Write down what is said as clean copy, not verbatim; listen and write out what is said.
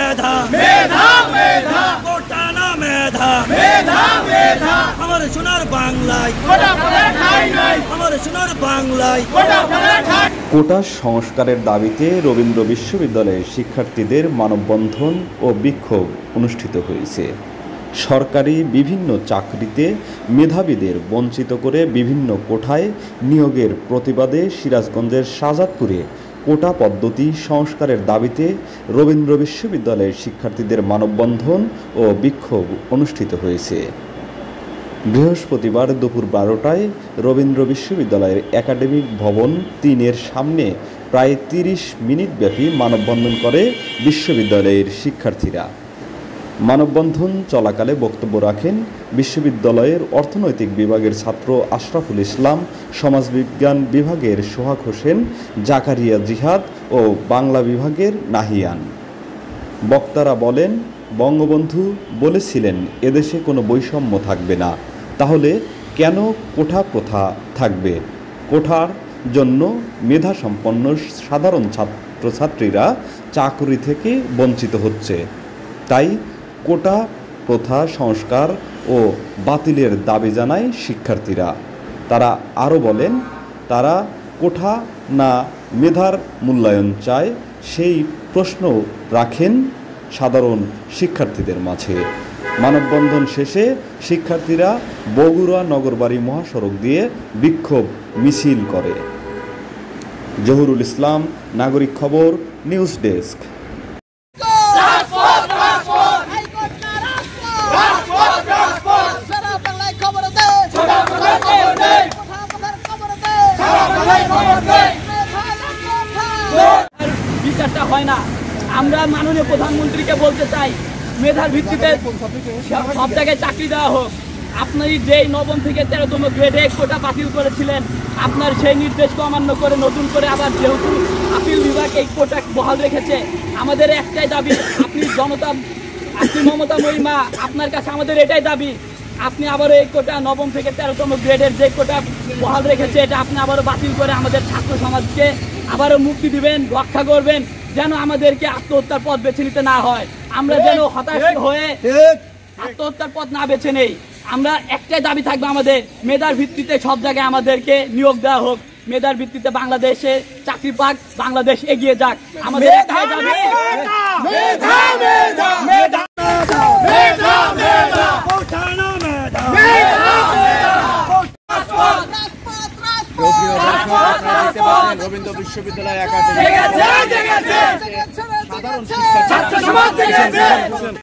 मेधा मेधा मेधा कोटा ना मेधा मेधा मेधा আমার সোনার বাংলায় কোটা পড়ে ঠাই নাই আমার সোনার বাংলায় কোটা পড়ে ঠাই। কোটা সংস্কারের দাবিতে রবীন্দ্র বিশ্ববিদ্যালয়ের শিক্ষার্থীদের মানববন্ধন ও বিক্ষোভ অনুষ্ঠিত হয়েছে। সরকারি বিভিন্ন চাকরিতে মেধাবীদের বঞ্চিত করে বিভিন্ন কোটায় নিয়োগের প্রতিবাদে সিরাজগঞ্জের শাহজাদপুরে কোটা পদ্ধতি সংস্কারের দাবিতে রবীন্দ্র বিশ্ববিদ্যালয়ের শিক্ষার্থীদের মানববন্ধন ও বিক্ষোভ অনুষ্ঠিত হয়েছে। বৃহস্পতিবার দুপুর 12টায় রবীন্দ্র বিশ্ববিদ্যালয়ের একাডেমিক ভবন 3-এর সামনে প্রায় 30 মিনিট ব্যাপী মানববন্ধন করে বিশ্ববিদ্যালয়ের শিক্ষার্থীরা। মানববন্ধন চলাকালে বক্তব্য রাখেন বিশ্ববিদ্যালয়ের অর্থনৈতিক বিভাগের ছাত্র আশরাফুল ইসলাম, সমাজবিজ্ঞান বিভাগের সোহাগ হোসেন, জাকারিয়া জিহাদ ও বাংলা বিভাগের নাহিয়ান। বক্তারা বলেন, বঙ্গবন্ধু বলেছিলেন এদেশে কোনো বৈষম্য থাকবে না, তাহলে কেন কোঠা প্রথা থাকবে? কোঠার জন্য মেধাসম্পন্ন সাধারণ ছাত্রছাত্রীরা চাকরি থেকে বঞ্চিত হচ্ছে। তাই কোটা প্রথা সংস্কার ও বাতিলের দাবি জানায় শিক্ষার্থীরা। তারা আরও বলেন, তারা কোঠা না মেধার মূল্যায়ন চায়, সেই প্রশ্ন রাখেন সাধারণ শিক্ষার্থীদের মাঝে। মানববন্ধন শেষে শিক্ষার্থীরা বগুড়া নগরবাড়ি মহাসড়ক দিয়ে বিক্ষোভ মিছিল করে। জহুরুল ইসলাম, নাগরিক খবর, নিউজ ডেস্ক। বিচারটা হয় না। আমরা মাননীয় প্রধানমন্ত্রীকে বলতে চাই, মেধার ভিত্তিতে সব জায়গায় চাকরি দেওয়া হোক। আপনি যেই 9ম থেকে 13তম গ্রেডে কোটা বাতিল করেছিলেন, আপনার সেই নির্দেশকে অমান্য করে নতুন করে আবার যেহেতু আপিল বিভাগ এই কোটা বহাল রেখেছে, আমাদের একটাই দাবি, আপনি মমতা মহিমা, আপনার কাছে আমাদের এটাই দাবি, আপনি আবারও এই কোটা 9ম থেকে 13তম গ্রেডের যে কোটা বহাল রেখেছে, এটা আপনি আবারও বাতিল করে আমাদের ছাত্র সমাজকে আবারও মুক্তি দিবেন, রক্ষা করবেন, যেন আমাদেরকে আত্মহত্যার পথ বেছে নিতে না হয়। আমরা যেন হতাশ হয়ে আত্মহত্যার পথ না বেছে নেই। আমরা একটাই দাবি থাকবে আমাদের, মেধার ভিত্তিতে সব জায়গায় আমাদেরকে নিয়োগ দেওয়া হোক, মেধার ভিত্তিতে বাংলাদেশে চাকরি পাক, বাংলাদেশ এগিয়ে যাক। আমাদের একটাই দাবি, রবীন্দ্র বিশ্ববিদ্যালয় একাডেমি